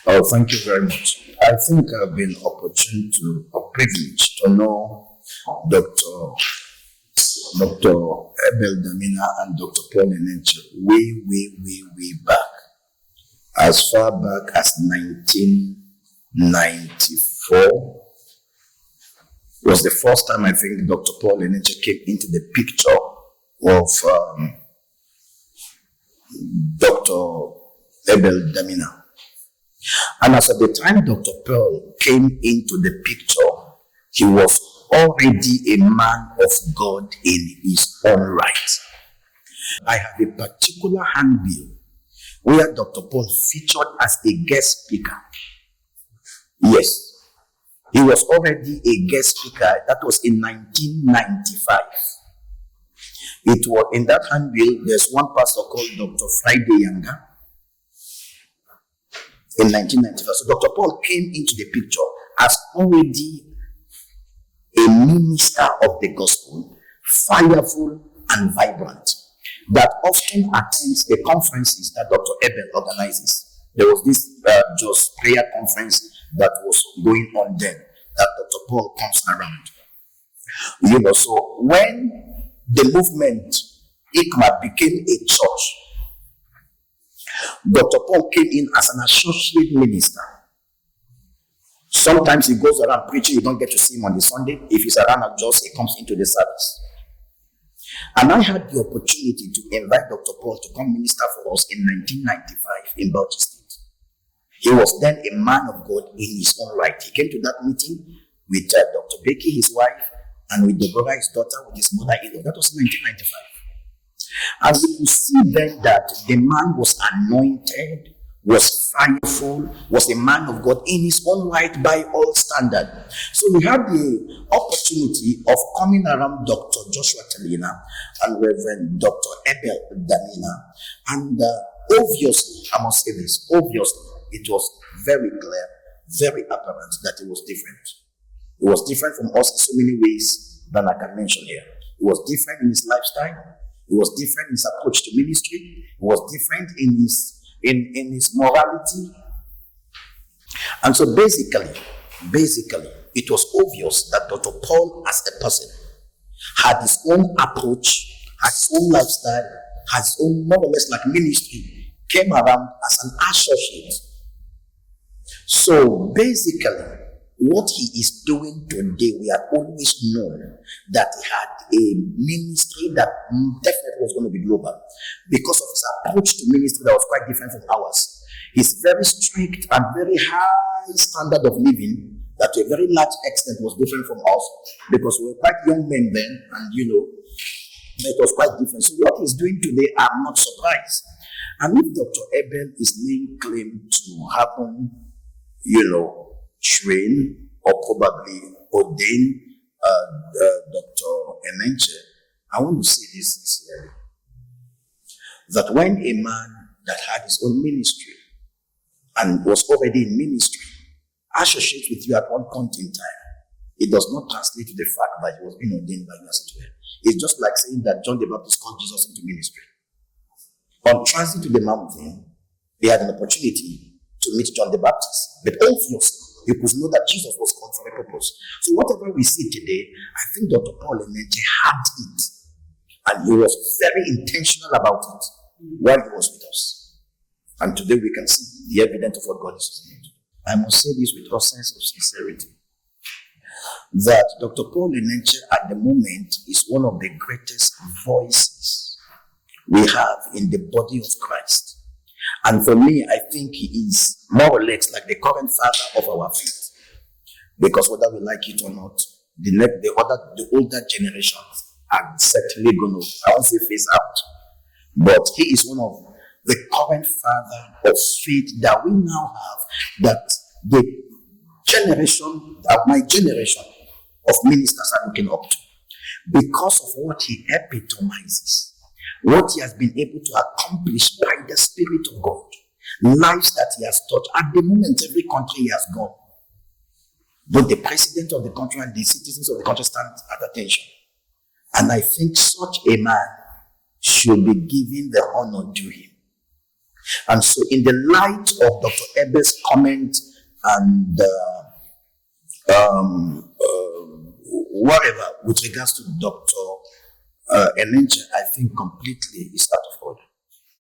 Oh, thank you very much. I think I've been opportune to or privileged to know Dr. Abel Damina and Dr. Paul Enenche way back, as far back as 1994 was the first time I think Dr. Paul Enenche came into the picture of Dr. Abel Damina. And as at the time Dr. Paul came into the picture, he was already a man of God in his own right. I have a particular handbill where Dr. Paul featured as a guest speaker. Yes, he was already a guest speaker. That was in 1995. It was in that handbill, there's one pastor called Dr. Friday Younger in 1995. So Dr. Paul came into the picture as already a minister of the gospel, fireful and vibrant, that often attends the conferences that Dr. Abel organizes. There was this just prayer conference that was going on then, that Dr. Paul comes around. So when the movement ICMA became a church, Dr. Paul came in as an associate minister. Sometimes he goes around preaching, you don't get to see him on the Sunday. If he's around at just, he comes into the service. And I had the opportunity to invite Dr. Paul to come minister for us in 1995 in Bauchi State. He was then a man of God in his own right. He came to that meeting with Dr. Becky, his wife, and with Deborah, his daughter, with his mother-in-law. That was 1995. And we could see then that the man was anointed, was fireful, was a man of God in his own right by all standard. So we had the opportunity of coming around Dr. Joshua Telina and Reverend Dr. Abel Damina. And obviously, I must say this, obviously, it was very clear, very apparent that it was different. It was different from us in so many ways than I can mention here. It was different in his lifestyle. It was different in his approach to ministry. It was different in his morality. And so basically, it was obvious that Dr. Paul as a person had his own approach, had his own lifestyle, had his own more or less like ministry, came around as an associate. So basically, what he is doing today, we have always known that he had a ministry that definitely was going to be global because of his approach to ministry that was quite different from ours. His very strict and very high standard of living that to a very large extent was different from us because we were quite young men then, and it was quite different. So what he's doing today, I'm not surprised. And if Dr. Abel is laying claim to having, trained or probably ordained Dr. Enenche, I want to say this sincerely, that when a man that had his own ministry and was already in ministry associates with you at one point in time, it does not translate to the fact that he was being ordained by you as it were. It's just like saying that John the Baptist called Jesus into ministry. On transit to the mountain, he had an opportunity to meet John the Baptist, but obviously you could know that Jesus was called for a purpose. So whatever we see today, I think Dr. Paul Enenche had it, and he was very intentional about it while he was with us. And today we can see the evidence of what God is using him to do. I must say this with all sense of sincerity, that Dr. Paul Enenche at the moment is one of the greatest voices we have in the body of Christ. And for me, I think he is more or less like the current father of our faith. Because whether we like it or not, the older generations are certainly going to, I won't say face out, but he is one of the current father of faith that we now have, that the generation, my generation of ministers are looking up to, because of what he epitomizes. What he has been able to accomplish by the Spirit of God, lives that he has taught. At the moment, every country he has gone, both the president of the country and the citizens of the country stand at attention. And I think such a man should be given the honor due him. And so, in the light of Dr. Abel's comment and whatever with regards to Dr. Enenche, I think completely is out of